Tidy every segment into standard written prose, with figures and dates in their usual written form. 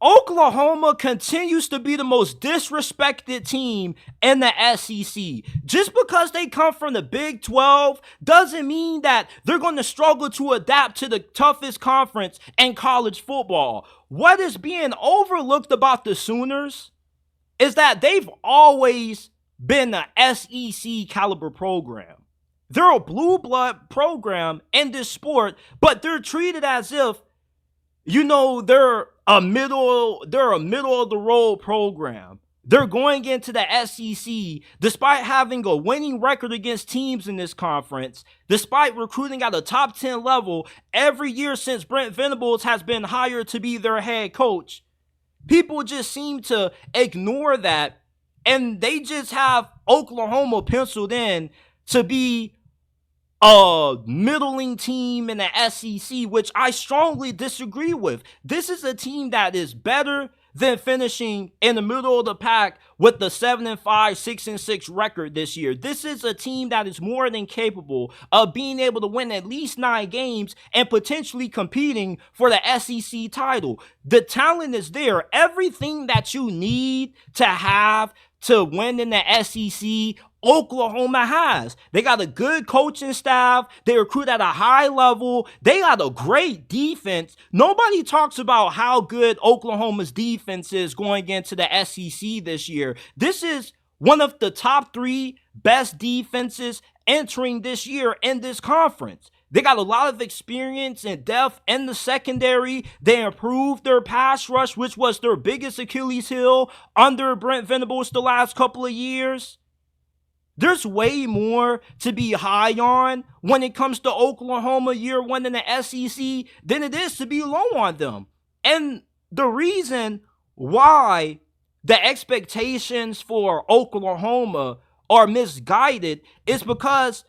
Oklahoma continues to be the most disrespected team in the SEC. Just because they come from the Big 12 doesn't mean that they're going to struggle to adapt to the toughest conference in college football. What is being overlooked about the Sooners is that they've always been an SEC caliber program. They're a blue blood program in this sport, but they're treated as if, they're a middle of the road program. They're going into the SEC despite having a winning record against teams in this conference, despite recruiting at a top 10 level every year since Brent Venables has been hired to be their head coach. People just seem to ignore that, and they just have Oklahoma penciled in to be a middling team in the SEC, which I strongly disagree with. This is a team that is better than finishing in the middle of the pack with the 7-5, 6-6 record this year. This is a team that is more than capable of being able to win at least 9 games and potentially competing for the SEC title. The talent is there. Everything that you need to have to win in the SEC, Oklahoma has. They got a good coaching staff. They recruit at a high level. They got a great defense. Nobody talks about how good Oklahoma's defense is going into the SEC this year. This is one of the top 3 best defenses entering this year in this conference. They got a lot of experience and depth in the secondary. They improved their pass rush, which was their biggest Achilles heel under Brent Venables the last couple of years. There's way more to be high on when it comes to Oklahoma year 1 in the SEC than it is to be low on them. And the reason why the expectations for Oklahoma are misguided is because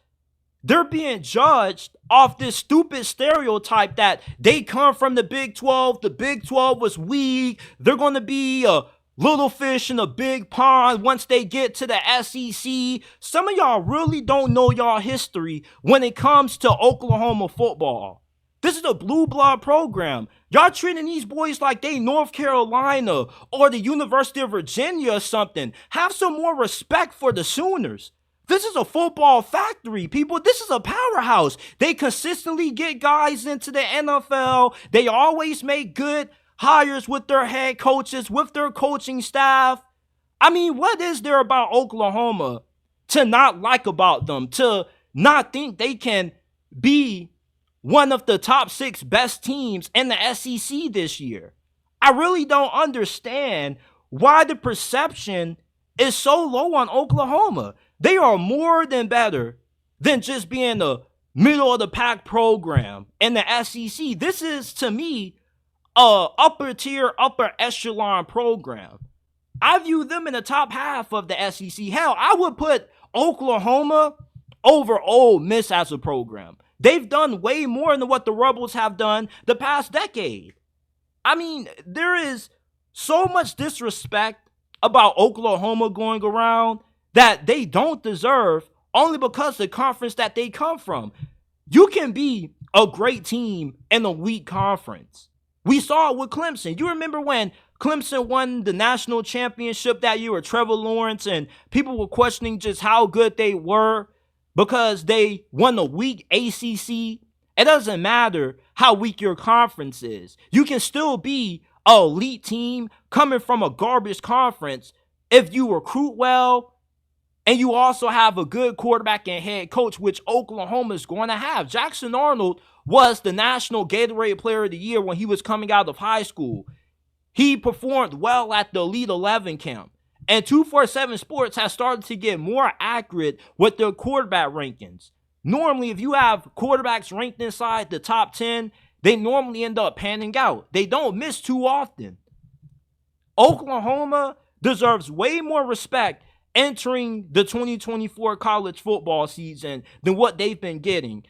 they're being judged off this stupid stereotype that they come from the Big 12. The Big 12 was weak. They're going to be a little fish in a big pond once they get to the SEC. Some of y'all really don't know y'all history when it comes to Oklahoma football. This is a blue blood program. Y'all treating these boys like they North Carolina or the University of Virginia or something. Have some more respect for the Sooners. This is a football factory, people. This is a powerhouse. They consistently get guys into the NFL. They always make good hires with their head coaches, with their coaching staff. I mean, what is there about Oklahoma to not like about them, to not think they can be one of the top 6 best teams in the SEC this year? I really don't understand why the perception is so low on Oklahoma. They are more than better than just being a middle of the pack program in the SEC. This is, to me, a upper tier, upper echelon program. I view them in the top half of the SEC. Hell, I would put Oklahoma over Ole Miss as a program. They've done way more than what the Rebels have done the past decade. I mean, there is so much disrespect about Oklahoma going around that they don't deserve only because of the conference that they come from. You can be a great team in a weak conference. We saw it with Clemson. You remember when Clemson won the national championship that year with Trevor Lawrence, and people were questioning just how good they were because they won a weak ACC? It doesn't matter how weak your conference is. You can still be an elite team coming from a garbage conference if you recruit well and you also have a good quarterback and head coach, which Oklahoma is going to have. Jackson Arnold was the National Gatorade Player of the Year when he was coming out of high school. He performed well at the Elite 11 camp. And 247 Sports has started to get more accurate with their quarterback rankings. Normally, if you have quarterbacks ranked inside the top 10, they normally end up panning out. They don't miss too often. Oklahoma deserves way more respect entering the 2024 college football season than what they've been getting.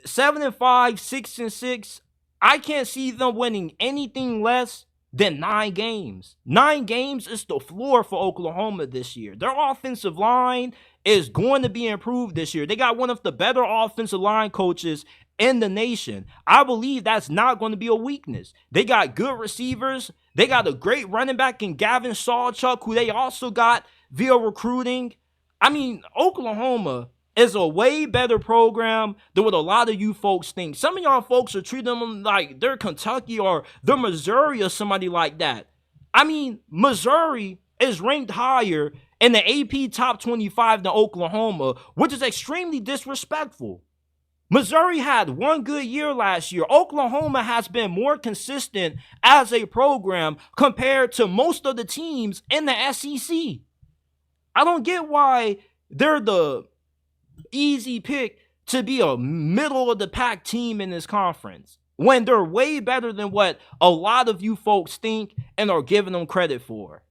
7-5, 6-6, I can't see them winning anything less than 9 games. 9 games is the floor for Oklahoma this year. Their offensive line is going to be improved this year. They got one of the better offensive line coaches in the nation. I believe that's not going to be a weakness. They got good receivers. They got a great running back in Gavin Sawchuk, who they also got via recruiting. I mean, Oklahoma is a way better program than what a lot of you folks think. Some of y'all folks are treating them like they're Kentucky or they're Missouri or somebody like that. I mean, Missouri is ranked higher in the AP top 25 than Oklahoma, which is extremely disrespectful. Missouri had one good year last year. Oklahoma has been more consistent as a program compared to most of the teams in the SEC. I don't get why they're the easy pick to be a middle of the pack team in this conference when they're way better than what a lot of you folks think and are giving them credit for.